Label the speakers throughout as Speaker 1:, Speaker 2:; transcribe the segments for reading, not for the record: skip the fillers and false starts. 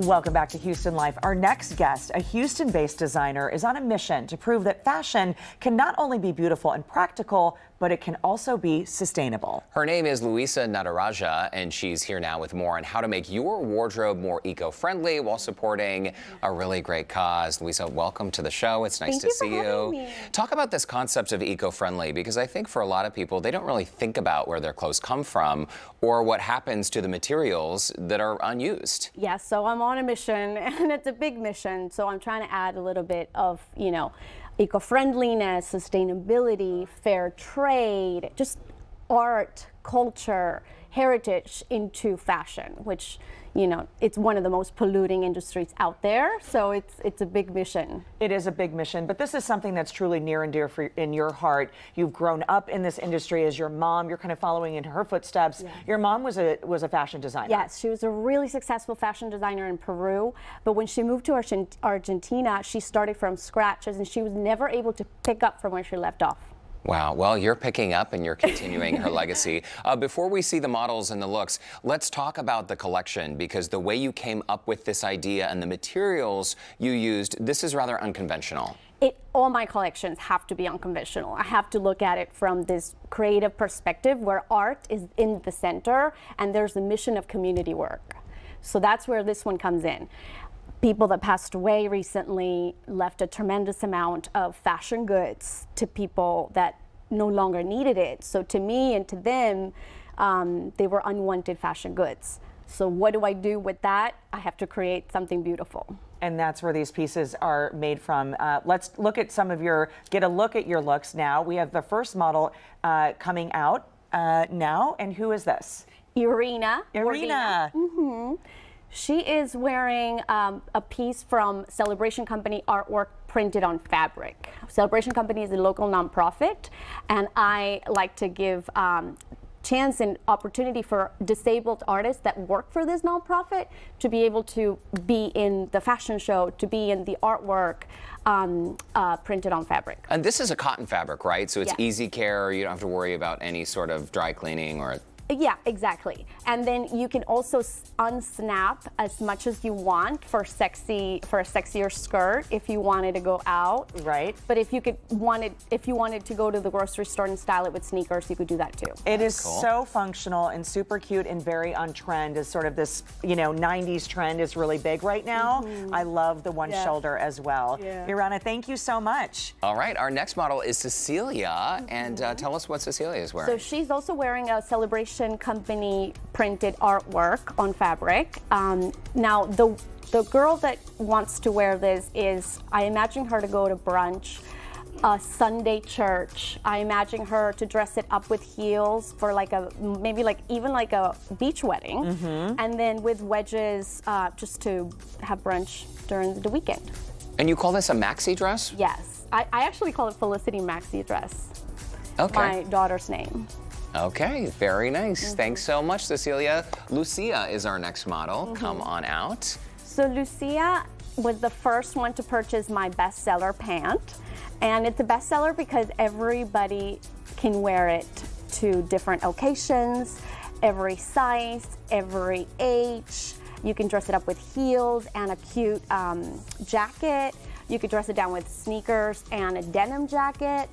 Speaker 1: Welcome back to Houston Life. Our next guest, a Houston-based designer, is on a mission to prove that fashion can not only be beautiful and practical, but it can also be sustainable.
Speaker 2: Her name is Luisa Nadarajah, and she's here now with more on how to make your wardrobe more eco-friendly while supporting a really great cause. Luisa, welcome to the show. It's nice to see you. Talk about this concept of eco-friendly, because I think for a lot of people, they don't really think about where their clothes come from or what happens to the materials that are unused.
Speaker 3: Yes, so I'm on a mission, and it's a big mission. So I'm trying to add a little bit of, eco-friendliness, sustainability, fair trade, just art, culture, heritage into fashion, which, it's one of the most polluting industries out there. So it's a big mission.
Speaker 1: It is a big mission, but this is something that's truly near and dear in your heart. You've grown up in this industry as your mom. You're kind of following in her footsteps. Yes. Your mom was a fashion designer.
Speaker 3: Yes, she was a really successful fashion designer in Peru. But when she moved to Argentina, she started from scratch, and she was never able to pick up from where she left off.
Speaker 2: Wow. Well, you're picking up and you're continuing her legacy. Before we see the models and the looks, let's talk about the collection, because the way you came up with this idea and the materials you used, this is rather unconventional.
Speaker 3: All my collections have to be unconventional. I have to look at it from this creative perspective where art is in the center and there's the mission of community work. So that's where this one comes in. People that passed away recently left a tremendous amount of fashion goods to people that no longer needed it. So to me and to them, they were unwanted fashion goods. So what do I do with that? I have to create something beautiful.
Speaker 1: And that's where these pieces are made from. Let's look at get a look at your looks now. We have the first model coming out now. And who is this?
Speaker 3: Irina.
Speaker 1: Mm-hmm.
Speaker 3: She is wearing a piece from Celebration Company artwork printed on fabric. Celebration Company is a local nonprofit, and I like to give chance and opportunity for disabled artists that work for this nonprofit to be able to be in the fashion show, to be in the artwork printed on fabric.
Speaker 2: And this is a cotton fabric, right? So it's
Speaker 3: Yes.
Speaker 2: easy care. You don't have to worry about any sort of dry cleaning or...
Speaker 3: Yeah, exactly. And then you can also unsnap as much as you want for a sexier skirt if you wanted to go out.
Speaker 1: Right.
Speaker 3: But if you wanted to go to the grocery store and style it with sneakers, you could do that too.
Speaker 1: It is
Speaker 2: cool.
Speaker 1: So functional and super cute and very on trend. As sort of this, 90s trend is really big right now. Mm-hmm. I love the one shoulder as well.
Speaker 3: Yeah.
Speaker 1: Irana, thank you so much.
Speaker 2: All right, our next model is Cecilia, and tell us what Cecilia is wearing.
Speaker 3: So she's also wearing a Celebration Company printed artwork on fabric. Now the girl that wants to wear this I imagine her to go to brunch, a Sunday church. I imagine her to dress it up with heels for even like a beach wedding, and then with wedges just to have brunch during the weekend.
Speaker 2: And you call this a maxi dress?
Speaker 3: Yes, I actually call it Felicity Maxi Dress.
Speaker 2: Okay.
Speaker 3: My daughter's name.
Speaker 2: Okay, very nice. Thanks so much, Cecilia. Lucia is our next model. Come on out.
Speaker 3: So Lucia was the first one to purchase my bestseller pant. And it's a bestseller because everybody can wear it to different occasions, every size, every age. You can dress it up with heels and a cute jacket. You could dress it down with sneakers and a denim jacket.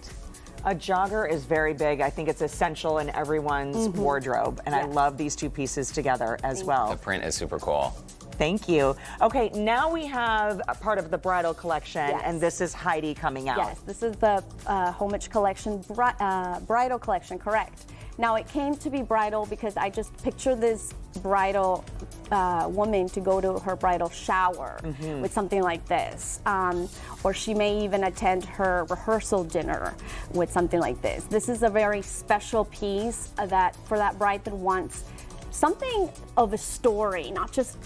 Speaker 1: A jogger is very big. I think it's essential in everyone's wardrobe. And I love these two pieces together as well.
Speaker 2: The print is super cool.
Speaker 1: Thank you. Okay, now we have a part of the bridal collection, and this is Heidi coming out.
Speaker 3: Yes, this is the homage collection, bridal collection, correct. Now it came to be bridal because I just picture this bridal woman to go to her bridal shower with something like this. Or she may even attend her rehearsal dinner with something like this. This is a very special piece for that bride that wants something of a story, not just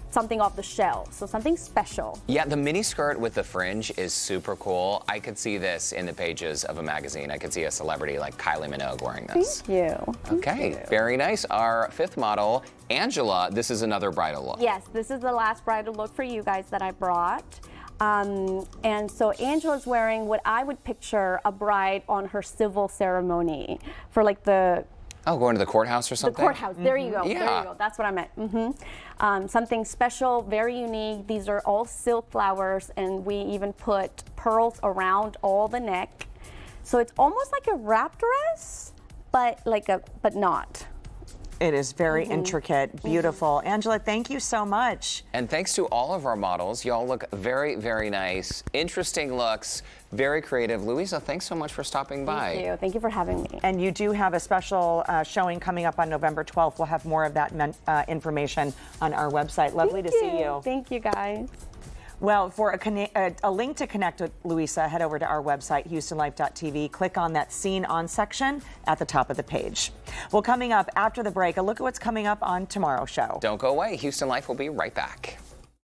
Speaker 3: something off the shelf, so something special.
Speaker 2: Yeah, the mini skirt with the fringe is super cool. I could see this in the pages of a magazine. I could see a celebrity like Kylie Minogue wearing this.
Speaker 3: Thank you.
Speaker 2: Okay, very nice. Our fifth model, Angela, this is another bridal look.
Speaker 3: Yes, this is the last bridal look for you guys that I brought. And so Angela's wearing what I would picture a bride on her civil ceremony for like the
Speaker 2: Oh, going to the courthouse or
Speaker 3: The
Speaker 2: something?
Speaker 3: courthouse. There you go. There
Speaker 2: Yeah.
Speaker 3: you go. That's what I meant. Something special, very unique. These are all silk flowers, and we even put pearls around all the neck. So it's almost like a wrap dress, but not.
Speaker 1: It is very intricate, beautiful. Angela, thank you so much.
Speaker 2: And thanks to all of our models. Y'all look very, very nice. Interesting looks, very creative. Luisa, thanks so much for stopping by.
Speaker 3: Thank you. Thank you for having me.
Speaker 1: And you do have a special showing coming up on November 12th. We'll have more of that information on our website. Lovely to see you.
Speaker 3: Thank you, guys.
Speaker 1: Well, for a link to connect with Luisa, head over to our website, HoustonLife.tv. Click on that Scene On section at the top of the page. Well, coming up after the break, a look at what's coming up on tomorrow's show.
Speaker 2: Don't go away. Houston Life will be right back.